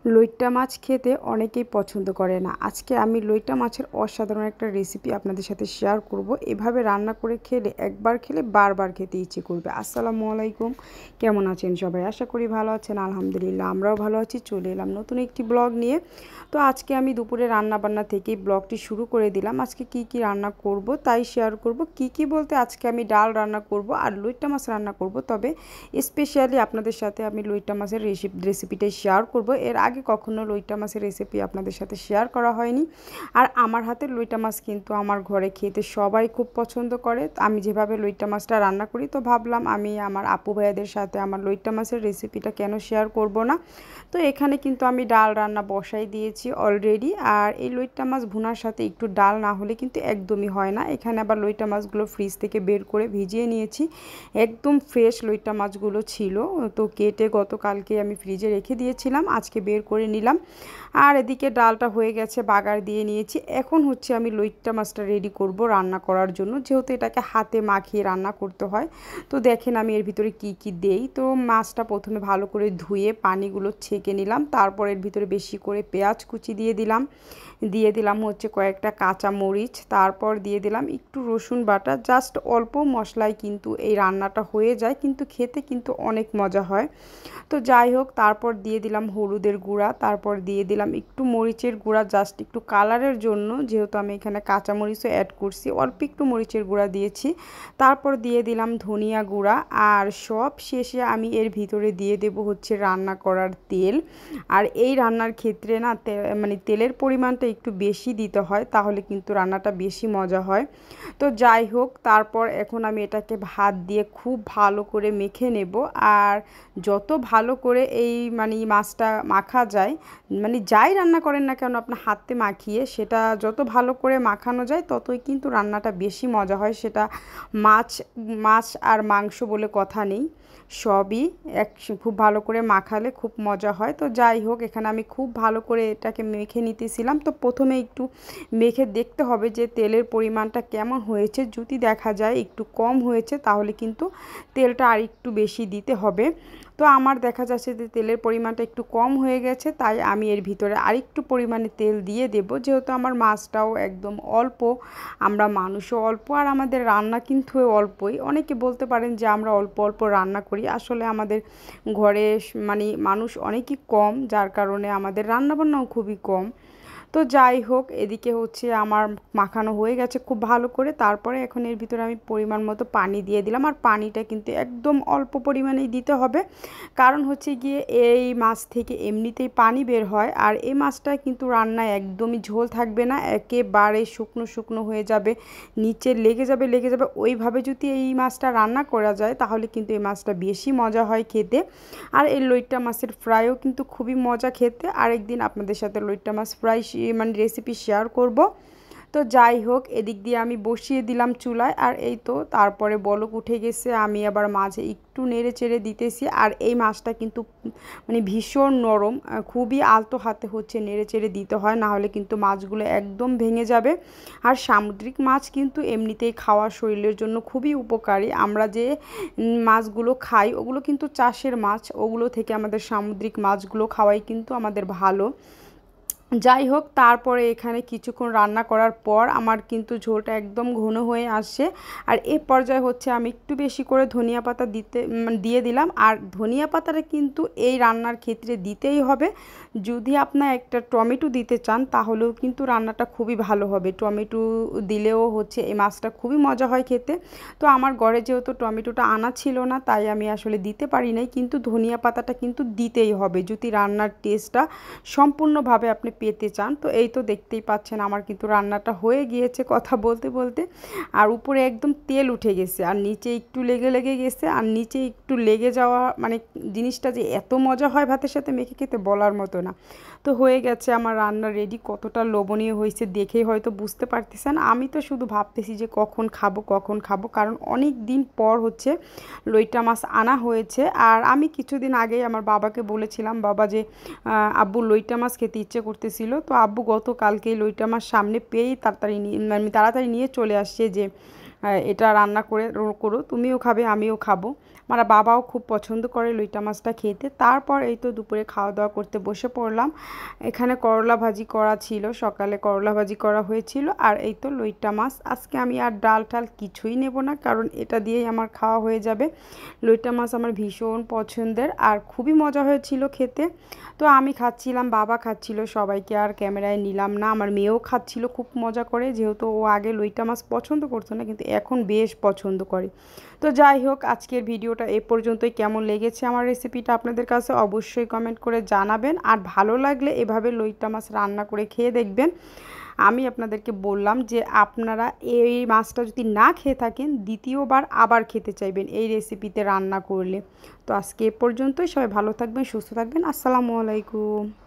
লইট্টা মাছ খেতে অনেকেই পছন্দ করে না। আজকে আমি লইট্টা মাছের অসাধারণ একটা রেসিপি আপনাদের সাথে শেয়ার করব। এভাবে রান্না করে খেলে একবার খেলে বারবার খেতে ইচ্ছে করবে। আসসালামু আলাইকুম, কেমন আছেন সবাই? আশা করি ভালো আছেন। আলহামদুলিল্লাহ আমরাও ভালো আছি। চলে এলাম নতুন একটি ব্লগ নিয়ে। তো আজকে আমি দুপুরে রান্নাবান্না থেকেই ব্লগটি শুরু করে দিলাম। আজকে কি কি রান্না করব তাই শেয়ার করব। কি কি বলতে আজকে আমি ডাল রান্না করব আর লইট্টা মাছ রান্না করব। তবে স্পেশালি আপনাদের সাথে আমি লইট্টা মাছের রেসিপিটাই শেয়ার করব। এর আগে কখনো লইট্টা মাছের রেসিপি আপনাদের সাথে শেয়ার করা হয়নি। আর আমার হাতের লইট্টা মাছ কিন্তু আমার ঘরে খেতে সবাই খুব পছন্দ করে। আমি যেভাবে লইট্টা মাছটা রান্না করি, তো ভাবলাম আমি আমার আপু ভাইয়াদের সাথে আমার লইট্টা মাছের রেসিপিটা কেন শেয়ার করব না। তো এখানে কিন্তু আমি ডাল রান্না বসাই দিয়েছি অলরেডি। আর এই লইট্টা মাছ ভুনার সাথে একটু ডাল না হলে কিন্তু একদমই হয় না। এখানে আবার লইট্টা মাছগুলো ফ্রিজ থেকে বের করে ভিজিয়ে নিয়েছি। একদম ফ্রেশ লইট্টা মাছগুলো ছিল, তো কেটে গতকালকে আমি ফ্রিজে রেখে দিয়েছিলাম, আজকে বের করে নিলাম। আর এদিকে ডালটা হয়ে গেছে, বাগার দিয়ে নিয়েছি। এখন হচ্ছে আমি লইট্টা মাছটা রেডি করব রান্না করার জন্য, যেহেতু এটাকে হাতে মাখিয়ে রান্না করতে হয়। তো দেখেন আমি এর ভিতরে কি কি দেই। তো মাছটা প্রথমে ভালো করে ধুয়ে পানিগুলো ছেঁকে নিলাম, তারপর এর ভিতরে বেশি করে পেঁয়াজ কুচি দিয়ে দিলাম হচ্ছে কয়েকটা কাঁচা মরিচ, তারপর দিয়ে দিলাম একটু রসুন বাটা। জাস্ট অল্প মশলায় কিন্তু এই রান্নাটা হয়ে যায়, কিন্তু খেতে কিন্তু অনেক মজা হয়। তো যাই হোক, তারপর দিয়ে দিলাম হলুদের গুঁড়া, তারপর দিয়ে দিলাম একটু মরিচের গুঁড়া জাস্ট একটু কালারের জন্য, যেহেতু আমি এখানে কাঁচা মরিচও অ্যাড করছি, অল্প একটু মরিচের গুঁড়া দিয়েছি। তারপর দিয়ে দিলাম ধনিয়া গুঁড়া। আর সব শেষে আমি এর ভিতরে দিয়ে দেব হচ্ছে রান্না করার তেল। আর এই রান্নার ক্ষেত্রে না মানে তেলের পরিমাণটা একটু বেশি দিতে হয়, তাহলে কিন্তু রান্নাটা বেশি মজা হয়। তো যাই হোক, তারপর এখন আমি এটাকে ভাত দিয়ে খুব ভালো করে মেখে নেব। আর যত ভালো করে এই মানে মাছটা মাখা যায়, মানে যাই রান্না করেন না কেন আপনার হাতে মাখিয়ে, সেটা যত ভালো করে মাখানো যায় ততই কিন্তু রান্নাটা বেশি মজা হয়। সেটা মাছ মাছ আর মাংস বলে কথা নেই, সবই খুব ভালো করে মাখালে খুব মজা হয়। তো যাই হোক, এখানে আমি খুব ভালো করে এটাকে মেখে নিতেছিলাম। তো প্রথমে একটু মেখে দেখতে হবে যে তেলের পরিমাণটা কেমন হয়েছে। যদি দেখা যায় একটু কম হয়েছে, তাহলে কিন্তু তেলটা আর একটু বেশি দিতে হবে। তো আমার দেখা যাচ্ছে যে তেলের পরিমাণটা একটু কম হয়ে গেছে, তাই আমি এর ভিতরে আরেকটু পরিমাণে তেল দিয়ে দেব। যেহেতু আমার মাছটাও একদম অল্প, আমরা মানুষও অল্প, আর আমাদের রান্না কিন্তু অল্পই। অনেকে বলতে পারেন যে আমরা অল্প অল্প রান্না করি, আসলে আমাদের ঘরে মানে মানুষ অনেকই কম, যার কারণে আমাদের রান্নাবান্নাও খুবই কম। তো যাই হোক, এদিকে হচ্ছে আমার মাখানো হয়ে গেছে খুব ভালো করে। তারপরে এখন এর ভিতরে আমি পরিমাণ মতো পানি দিয়ে দিলাম। আর পানিটা কিন্তু একদম অল্প পরিমাণেই দিতে হবে, কারণ হচ্ছে গিয়ে এই মাছ থেকে এমনিতেই পানি বের হয়। আর এই মাছটা কিন্তু রান্নায় একদমই ঝোল থাকবে না, একেবারে শুকনো শুকনো হয়ে যাবে, নিচে লেগে যাবে। ওইভাবে যদি এই মাছটা রান্না করা যায়, তাহলে কিন্তু এই মাছটা বেশি মজা হয় খেতে। আর এই লইট্টা মাছের ফ্রাইও কিন্তু খুবই মজা খেতে। আরেকদিন আপনাদের সাথে লইট্টা মাছ ফ্রাই মানে রেসিপি শেয়ার করব। তো যাই হোক, এদিক দিয়ে আমি বসিয়ে দিলাম চুলায়। আর এই তো তারপরে বলক উঠে গেছে, আমি আবার মাঝে একটু নেড়ে চেড়ে দিতেছি। আর এই মাছটা কিন্তু মানে ভীষণ নরম, খুবই আলতো হাতে হচ্ছে নেড়ে চেড়ে দিতে হয়, না হলে কিন্তু মাছগুলো একদম ভেঙে যাবে। আর সামুদ্রিক মাছ কিন্তু এমনিতেই খাওয়া শরীরের জন্য খুবই উপকারী। আমরা যে মাছগুলো খাই ওগুলো কিন্তু চাষের মাছ, ওগুলো থেকে আমাদের সামুদ্রিক মাছগুলো খাওয়াই কিন্তু আমাদের ভালো। যাই হোক, তারপরে এখানে কিছুক্ষণ রান্না করার পর আমার কিন্তু ঝোলটা একদম ঘন হয়ে আসছে। আর এ পর্যায়ে হচ্ছে আমি একটু বেশি করে ধনিয়া পাতা দিয়ে দিলাম। আর ধনিয়া পাতাটা কিন্তু এই রান্নার ক্ষেত্রে দিতেই হবে। যদি আপনার একটা টমেটো দিতে চান, তাহলেও কিন্তু রান্নাটা খুবই ভালো হবে। টমেটো দিলেও হচ্ছে এই মাছটা খুবই মজা হয় খেতে। তো আমার ঘরে যেহেতু টমেটোটা আনা ছিল না, তাই আমি আসলে দিতে পারি নাই, কিন্তু ধনিয়া পাতাটা কিন্তু দিতেই হবে যদি রান্নার টেস্টটা সম্পূর্ণভাবে আপনি পেতে চান। তো এই তো দেখতেই পাচ্ছেন আমার কিন্তু রান্নাটা হয়ে গিয়েছে কথা বলতে বলতে। আর উপরে একদম তেল উঠে গেছে, আর নিচে একটু লেগে গেছে। আর নিচে একটু লেগে যাওয়া মানে জিনিসটা যে এত মজা হয় ভাতের সাথে মেখে খেতে, বলার মতো না। তো হয়ে গেছে আমার রান্না রেডি। কতটা লোভনীয় হয়েছে দেখেই হয়তো বুঝতে পারতেছেন। আমি তো শুধু ভাবতেছি যে কখন খাবো, কারণ অনেক দিন পর হচ্ছে লইট্টা মাছ আনা হয়েছে। আর আমি কিছুদিন আগেই আমার বাবাকে বলেছিলাম, বাবা যে আব্বু লইট্টা মাছ খেতে ইচ্ছে করতেছিল। তো আব্বু গতকালকেই লইট্টা মাছ সামনে পেয়েই তাড়াতাড়ি নিয়ে চলে আসছে যে এটা রান্না করে করো, তুমিও খাবে আমিও খাবো। আমার বাবাও খুব পছন্দ করে লইটা মাছটা খেতে। তারপর এই তো দুপুরে খাওয়া দাওয়া করতে বসে পড়লাম। এখানে করলা ভাজি করা ছিল, সকালে করলা ভাজি করা হয়েছিল, আর এই তো লইটা মাছ। আজকে আমি আর ডাল টাল কিছুই নেব না, কারণ এটা দিয়েই আমার খাওয়া হয়ে যাবে। লইটা মাছ আমার ভীষণ পছন্দের আর খুবই মজা হয়েছিল খেতে। তো আমি খাচ্ছিলাম, বাবা খাচ্ছিল, সবাইকে আর ক্যামেরায় নিলাম না। আমার মেয়েও খাচ্ছিল খুব মজা করে, যেহেতু ও আগে লইটা মাছ পছন্দ করতো না, কিন্তু এখন বেশ পছন্দ করে। তো যাই হোক, আজকের ভিডিওটা এ পর্যন্তই। কেমন লেগেছে আমার রেসিপিটা আপনাদের কাছে অবশ্যই কমেন্ট করে জানাবেন, আর ভালো লাগলে এভাবে লইটা মাছ রান্না করে খেয়ে দেখবেন। আমি আপনাদেরকে বললাম যে আপনারা এই মাছটা যদি না খেয়ে থাকেন, দ্বিতীয়বার আবার খেতে চাইবেন এই রেসিপিতে রান্না করলে। তো আজকে এ পর্যন্তই। সবাই ভালো থাকবেন, সুস্থ থাকবেন। আসসালামু আলাইকুম।